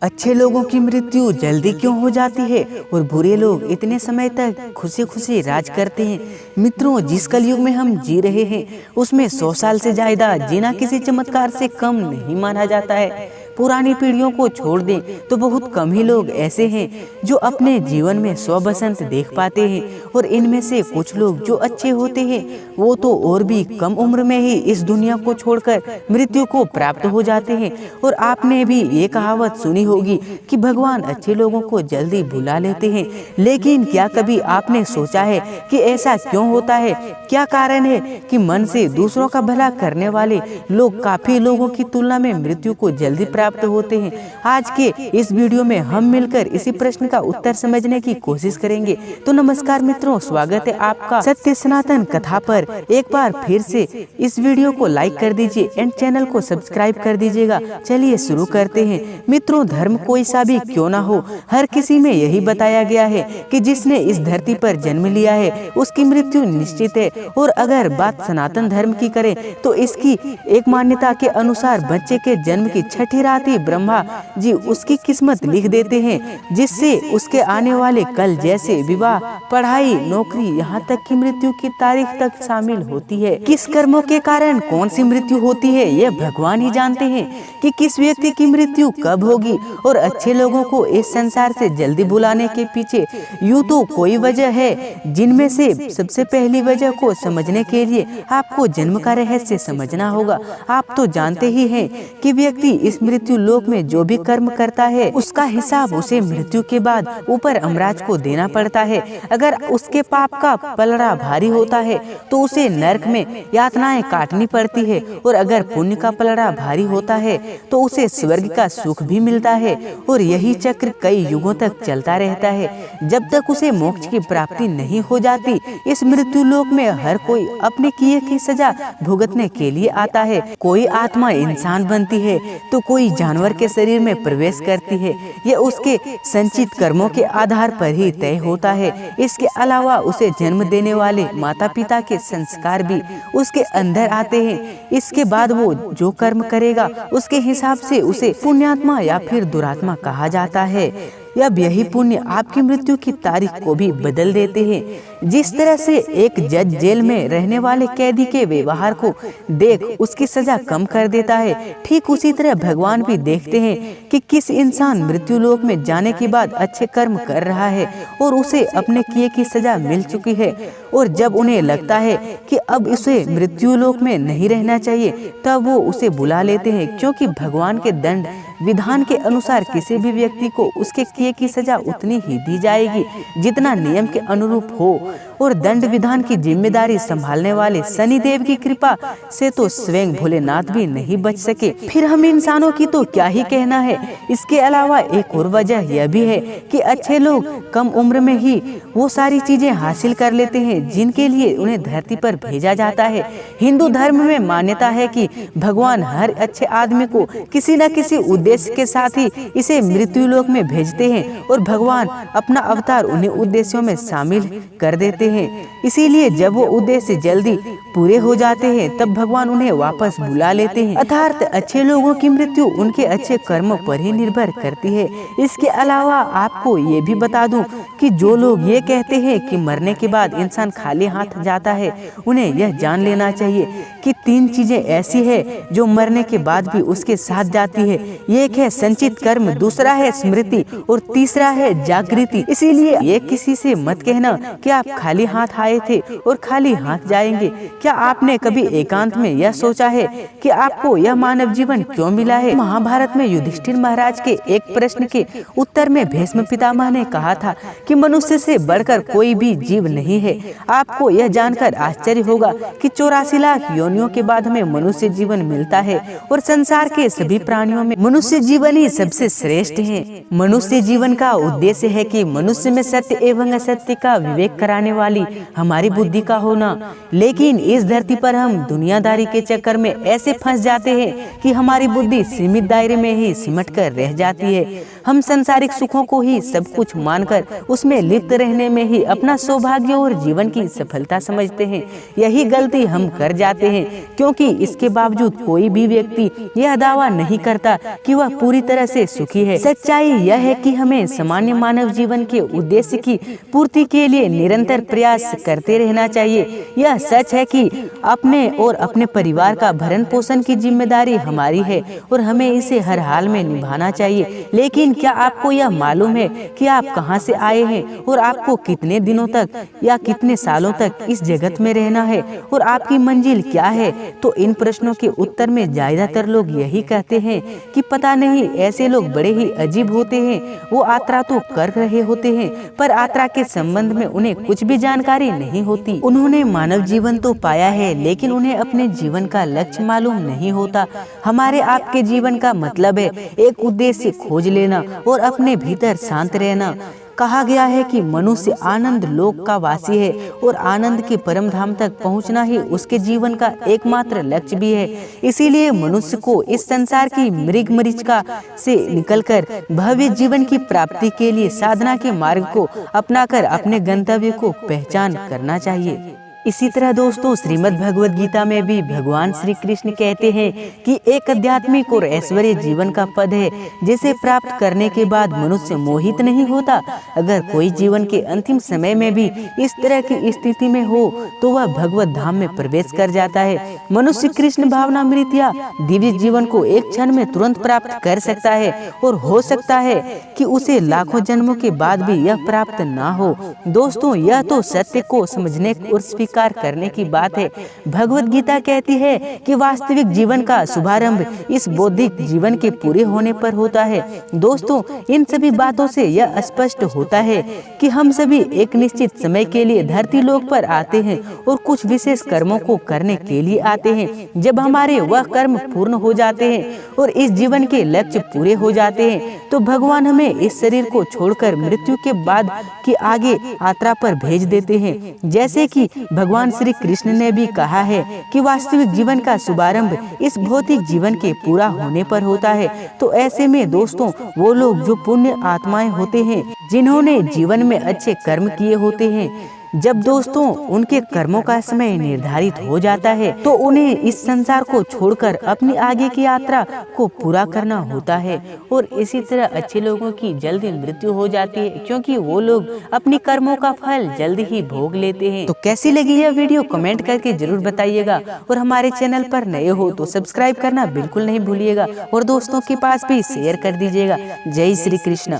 अच्छे लोगों की मृत्यु जल्दी क्यों हो जाती है और बुरे लोग इतने समय तक खुशी खुशी राज करते हैं। मित्रों, जिस कलयुग में हम जी रहे हैं उसमें 100 साल से ज्यादा जीना किसी चमत्कार से कम नहीं माना जाता है। पुरानी पीढ़ियों को छोड़ दें तो बहुत कम ही लोग ऐसे हैं जो अपने जीवन में 100 बसंत देख पाते हैं, और इनमें से कुछ लोग जो अच्छे होते हैं वो तो और भी कम उम्र में ही इस दुनिया को छोड़कर मृत्यु को प्राप्त हो जाते हैं। और आपने भी ये कहावत सुनी होगी कि भगवान अच्छे लोगों को जल्दी भुला लेते हैं, लेकिन क्या कभी आपने सोचा है कि ऐसा क्यों होता है? क्या कारण है कि मन से दूसरों का भला करने वाले लोग काफी लोगों की तुलना में मृत्यु को जल्दी प्राप्त होते हैं? आज के इस वीडियो में हम मिलकर इसी प्रश्न का उत्तर समझने की कोशिश करेंगे। तो नमस्कार मित्रों, स्वागत है आपका सत्य सनातन कथा पर। एक बार फिर से इस वीडियो को लाइक कर दीजिए एंड चैनल को सब्सक्राइब कर दीजिएगा। चलिए शुरू करते हैं। मित्रों, धर्म कोई सा भी क्यों ना हो, हर किसी में यही बताया गया है कि जिसने इस धरती पर जन्म लिया है उसकी मृत्यु निश्चित है। और अगर बात सनातन धर्म की करें तो इसकी एक मान्यता के अनुसार बच्चे के जन्म की छठी रात ही ब्रह्मा जी उसकी किस्मत लिख देते हैं, जिससे उसके आने वाले कल जैसे विवाह, पढ़ाई, नौकरी, यहाँ तक की मृत्यु की तारीख तक शामिल होती है। किस कर्मों के कारण कौन सी मृत्यु होती है यह भगवान ही जानते हैं कि किस व्यक्ति की मृत्यु कब होगी। और अच्छे लोगों को इस संसार से जल्दी बुलाने के पीछे यूं तो कोई वजह है, जिनमें से सबसे पहली वजह को समझने के लिए आपको जन्म का रहस्य समझना होगा। आप तो जानते ही हैं कि व्यक्ति इस मृत्यु लोक में जो भी कर्म करता है उसका हिसाब उसे मृत्यु के बाद ऊपर अमराज को देना पड़ता है। अगर उसके पाप का पलड़ा भारी होता है तो उसे नरक में यातनाएं काटनी पड़ती है, और अगर पुण्य का पलड़ा भारी होता है तो उसे स्वर्ग का सुख भी मिलता है। और यही चक्र कई युगों तक चलता रहता है जब तक उसे मोक्ष की प्राप्ति नहीं हो जाती। इस मृत्यु लोक में हर कोई अपने किए की सजा भुगतने के लिए आता है। कोई आत्मा इंसान बनती है तो कोई जानवर के शरीर में प्रवेश करती है। यह उसके संचित कर्मों के आधार पर ही तय होता है। इसके अलावा उसे जन्म देने वाले माता पिता के संस्कार भी उसके अंदर आते हैं। इसके बाद वो जो कर्म करेगा उसके हिसाब से उसे पुण्यात्मा या फिर दुरात्मा कहा जाता है। अब यही पुण्य आपकी मृत्यु की तारीख को भी बदल देते हैं। जिस तरह से एक जज जेल में रहने वाले कैदी के व्यवहार को देख उसकी सजा कम कर देता है, ठीक उसी तरह भगवान भी देखते हैं कि किस इंसान मृत्यु लोक में जाने के बाद अच्छे कर्म कर रहा है और उसे अपने किए की सजा मिल चुकी है। और जब उन्हें लगता है कि अब उसे मृत्यु लोक में नहीं रहना चाहिए तब वो उसे बुला लेते हैं, क्योंकि भगवान के दंड विधान के अनुसार किसी भी व्यक्ति को उसके किए की सजा उतनी ही दी जाएगी जितना नियम के अनुरूप हो। और दंड विधान की जिम्मेदारी संभालने वाले शनिदेव की कृपा से तो स्वयं भोलेनाथ भी नहीं बच सके, फिर हम इंसानों की तो क्या ही कहना है। इसके अलावा एक और वजह यह भी है कि अच्छे लोग कम उम्र में ही वो सारी चीजें हासिल कर लेते हैं जिनके लिए उन्हें धरती पर भेजा जाता है। हिंदू धर्म में मान्यता है कि भगवान हर अच्छे आदमी को किसी न किसी उद्देश्य के साथ ही इसे मृत्यु लोक में भेजते हैं, और भगवान अपना अवतार उन्हीं उद्देश्यों में शामिल कर देते हैं। इसीलिए जब वो उद्देश्य जल्दी पूरे हो जाते हैं तब भगवान उन्हें वापस बुला लेते हैं। अर्थात अच्छे लोगों की मृत्यु उनके अच्छे कर्मों पर ही निर्भर करती है। इसके अलावा आपको ये भी बता दूं कि जो लोग ये कहते हैं कि मरने के बाद इंसान खाली हाथ जाता है, उन्हें यह जान लेना चाहिए कि 3 चीजें ऐसी है जो मरने के बाद भी उसके साथ जाती है। एक है संचित कर्म, दूसरा है स्मृति और तीसरा है जागृति। इसीलिए ये किसी से मत कहना कि आप खाली हाथ आए थे और खाली हाथ जाएंगे। क्या आपने कभी एकांत में यह सोचा है कि आपको यह मानव जीवन क्यों मिला है? महाभारत में युधिष्ठिर महाराज के एक प्रश्न के उत्तर में भीष्म पितामह ने कहा था कि मनुष्य से बढ़कर कोई भी जीव नहीं है। आपको यह जानकर आश्चर्य होगा कि 84 लाख योनियों के बाद हमें मनुष्य जीवन मिलता है, और संसार के सभी प्राणियों में मनुष्य जीवन ही सबसे श्रेष्ठ है। मनुष्य जीवन का उद्देश्य है कि मनुष्य में सत्य एवं असत्य का विवेक कराने वाली हमारी बुद्धि का होना। लेकिन इस धरती पर हम दुनियादारी के चक्कर में ऐसे फंस जाते हैं कि हमारी बुद्धि सीमित दायरे में ही सिमट कर रह जाती है। हम सांसारिक सुखों को ही सब कुछ मानकर उसमें लिप्त रहने में ही अपना सौभाग्य और जीवन की सफलता समझते हैं। यही गलती हम कर जाते हैं, क्योंकि इसके बावजूद कोई भी व्यक्ति यह दावा नहीं करता कि वह पूरी तरह से सुखी है। सच्चाई यह है कि हमें सामान्य मानव जीवन के उद्देश्य की पूर्ति के लिए निरंतर प्रयास करते रहना चाहिए। यह सच है कि अपने और अपने परिवार का भरण पोषण की जिम्मेदारी हमारी है और हमें इसे हर हाल में निभाना चाहिए। लेकिन क्या आपको यह मालूम है कि आप कहां से आए हैं और आपको कितने दिनों तक या कितने सालों तक इस जगत में रहना है और आपकी मंजिल क्या है? तो इन प्रश्नों के उत्तर में ज्यादातर लोग यही कहते हैं कि पता नहीं, ऐसे लोग बड़े ही अजीब होते हैं। वो यात्रा तो कर रहे होते हैं पर यात्रा के संबंध में उन्हें कुछ भी जानकारी नहीं होती। उन्होंने मानव जीवन तो पाया है, लेकिन उन्हें अपने जीवन का लक्ष्य मालूम नहीं होता। हमारे आपके जीवन का मतलब है एक उद्देश्य खोज लेना और अपने भीतर शांत रहना। कहा गया है कि मनुष्य आनंद लोक का वासी है और आनंद के परम धाम तक पहुंचना ही उसके जीवन का एकमात्र लक्ष्य भी है। इसीलिए मनुष्य को इस संसार की मृग मरीचिका से निकलकर भव्य जीवन की प्राप्ति के लिए साधना के मार्ग को अपनाकर अपने गंतव्य को पहचान करना चाहिए। इसी तरह दोस्तों, श्रीमद् भगवद गीता में भी भगवान श्री कृष्ण कहते हैं कि एक आध्यात्मिक और ऐश्वर्य जीवन का पद है जिसे प्राप्त करने के बाद मनुष्य मोहित नहीं होता। अगर कोई जीवन के अंतिम समय में भी इस तरह की स्थिति में हो तो वह भगवत धाम में प्रवेश कर जाता है। मनुष्य कृष्ण भावनामृत या दिव्य जीवन को एक क्षण में तुरंत प्राप्त कर सकता है और हो सकता है कि उसे लाखों जन्मों के बाद भी यह प्राप्त ना हो। दोस्तों, यह तो सत्य को समझने और स्वीकार करने की बात है। भगवत गीता कहती है कि वास्तविक जीवन का शुभारंभ इस बौद्धिक जीवन के पूरे होने पर होता है। दोस्तों, इन सभी बातों से यह स्पष्ट होता है कि हम सभी एक निश्चित समय के लिए धरती लोक पर आते हैं और कुछ विशेष कर्मों को करने के लिए आते हैं। जब हमारे वह कर्म पूर्ण हो जाते हैं और इस जीवन के लक्ष्य पूरे हो जाते हैं तो भगवान हमें इस शरीर को छोड़कर मृत्यु के बाद की आगे यात्रा पर भेज देते हैं। जैसे कि भगवान श्री कृष्ण ने भी कहा है कि वास्तविक जीवन का शुभारंभ इस भौतिक जीवन के पूरा होने पर होता है। तो ऐसे में दोस्तों, वो लोग जो पुण्य आत्माएं होते हैं, जिन्होंने जीवन में अच्छे कर्म किए होते हैं, जब दोस्तों उनके कर्मों का समय निर्धारित हो जाता है तो उन्हें इस संसार को छोड़कर अपनी आगे की यात्रा को पूरा करना होता है। और इसी तरह अच्छे लोगों की जल्दी मृत्यु हो जाती है, क्योंकि वो लोग अपनी कर्मों का फल जल्दी ही भोग लेते हैं। तो कैसी लगी यह वीडियो कमेंट करके जरूर बताइएगा और हमारे चैनल पर नए हो तो सब्सक्राइब करना बिल्कुल नहीं भूलिएगा और दोस्तों के पास भी शेयर कर दीजिएगा। जय श्री कृष्ण।